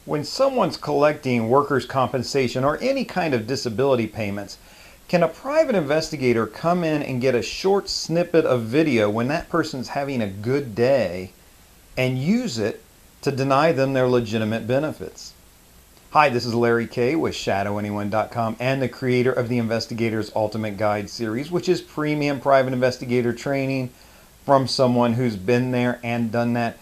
When someone's collecting workers' compensation or any kind of disability payments, can a private investigator come in and get a short snippet of video when that person's having a good day and use it to deny them their legitimate benefits? Hi, this is Larry Kaye with ShadowAnyone.com and the creator of the Investigator's Ultimate Guide series, which is premium private investigator training from someone who's been there and done that.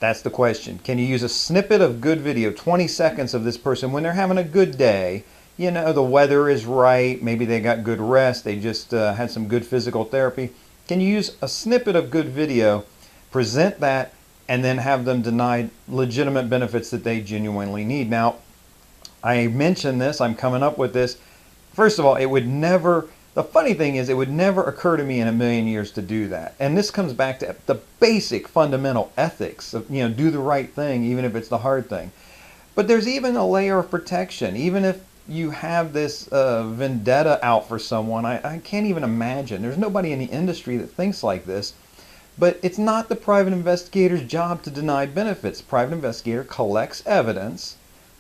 That's the question. Can you use a snippet of good video, 20 seconds of this person when they're having a good day? You know, the weather is right, maybe they got good rest, they just had some good physical therapy. Can you use a snippet of good video, present that, and then have them denied legitimate benefits that they genuinely need? Now, I mentioned this, I'm coming up with this. First of all, it would never, the funny thing is, it would never occur to me in a million years to do that. And this comes back to the basic fundamental ethics of, you know, do the right thing, even if it's the hard thing. But there's even a layer of protection. Even if you have this vendetta out for someone, I can't even imagine. There's nobody in the industry that thinks like this. But it's not the private investigator's job to deny benefits. Private investigator collects evidence,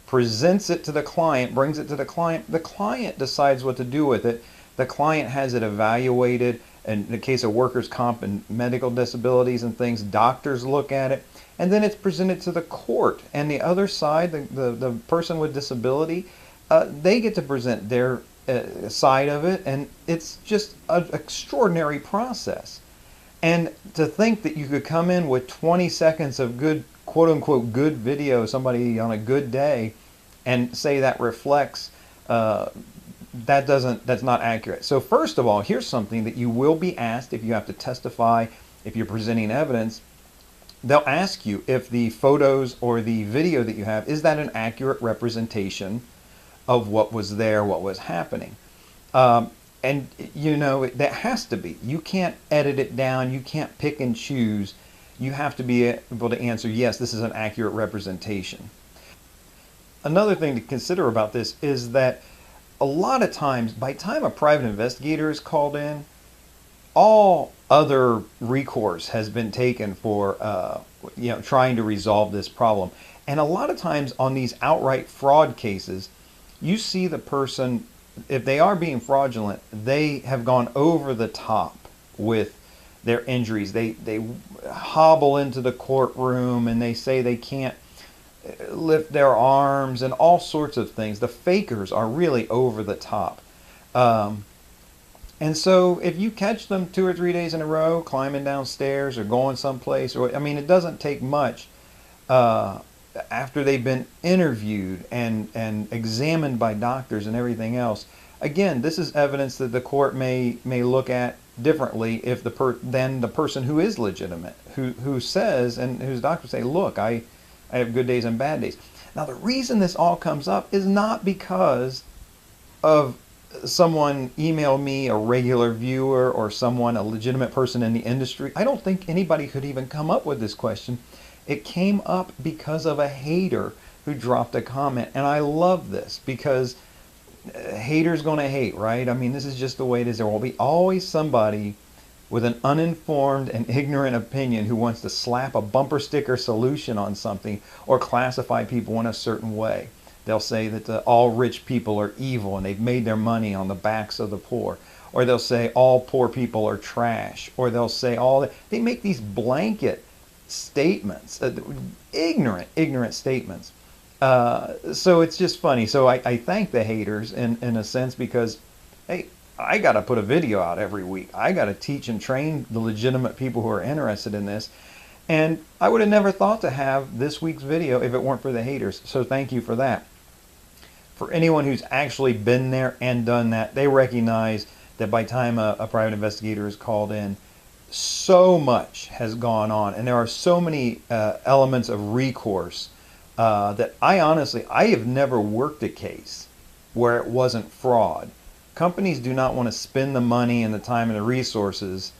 presents it to the client, brings it to the client. The client decides what to do with it. The client has it evaluated. In the case of workers' comp and medical disabilities and things, doctors look at it. And then it's presented to the court. And the other side, the person with disability, they get to present their side of it. And it's just an extraordinary process. And to think that you could come in with 20 seconds of good, quote unquote, good video, somebody on a good day, and say that reflects, that's not accurate. So first of all, here's something that you will be asked if you have to testify, if you're presenting evidence. They'll ask you if the photos or the video that you have, is that an accurate representation of what was there, what was happening? And you know, that has to be. You can't edit it down. You can't pick and choose. You have to be able to answer, yes, this is an accurate representation. Another thing to consider about this is that a lot of times, by the time a private investigator is called in, all other recourse has been taken for trying to resolve this problem. And a lot of times on these outright fraud cases, you see the person, if they are being fraudulent, they have gone over the top with their injuries. They hobble into the courtroom and they say they can't lift their arms and all sorts of things. The fakers are really over the top. And so if you catch them 2 or 3 days in a row climbing downstairs or going someplace, or I mean, it doesn't take much after they've been interviewed and examined by doctors and everything else. Again, this is evidence that the court may look at differently if than the person who is legitimate, who says, and whose doctors say, look, I have good days and bad days. Now, the reason this all comes up is not because of someone emailed me, a regular viewer, or someone, a legitimate person in the industry. I don't think anybody could even come up with this question. It came up because of a hater who dropped a comment. And I love this because haters gonna hate, right? I mean, this is just the way it is. There will be always somebody with an uninformed and ignorant opinion who wants to slap a bumper sticker solution on something or classify people in a certain way. They'll say that all rich people are evil and they've made their money on the backs of the poor. Or they'll say all poor people are trash. Or they'll say they make these blanket statements, ignorant statements. So it's just funny. So I thank the haters in a sense because, hey, I got to put a video out every week. I got to teach and train the legitimate people who are interested in this. And I would have never thought to have this week's video if it weren't for the haters. So thank you for that. For anyone who's actually been there and done that, they recognize that by the time a private investigator is called in, so much has gone on. And there are so many elements of recourse that I have never worked a case where it wasn't fraud. Companies do not want to spend the money and the time and the resources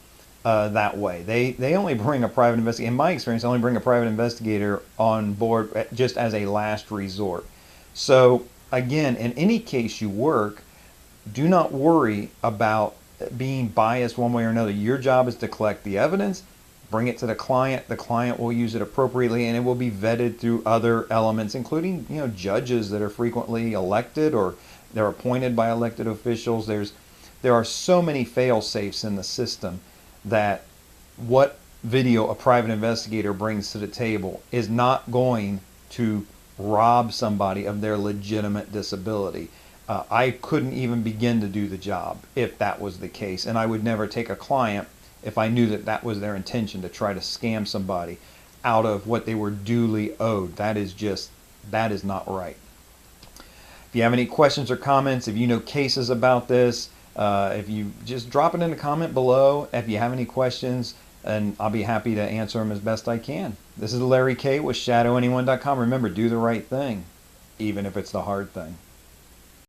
that way. They only bring a private investigator, in my experience, they only bring a private investigator on board just as a last resort. So again, in any case you work, do not worry about being biased one way or another. Your job is to collect the evidence, bring it to the client will use it appropriately, and it will be vetted through other elements, including, you know, judges that are frequently elected or they're appointed by elected officials. There are so many fail safes in the system that what video a private investigator brings to the table is not going to rob somebody of their legitimate disability. I couldn't even begin to do the job if that was the case, and I would never take a client if I knew that that was their intention, to try to scam somebody out of what they were duly owed. That is not right. If you have any questions or comments, if you know cases about this, if you just drop it in the comment below if you have any questions, and I'll be happy to answer them as best I can. This is Larry Kaye with ShadowAnyone.com. Remember, do the right thing, even if it's the hard thing.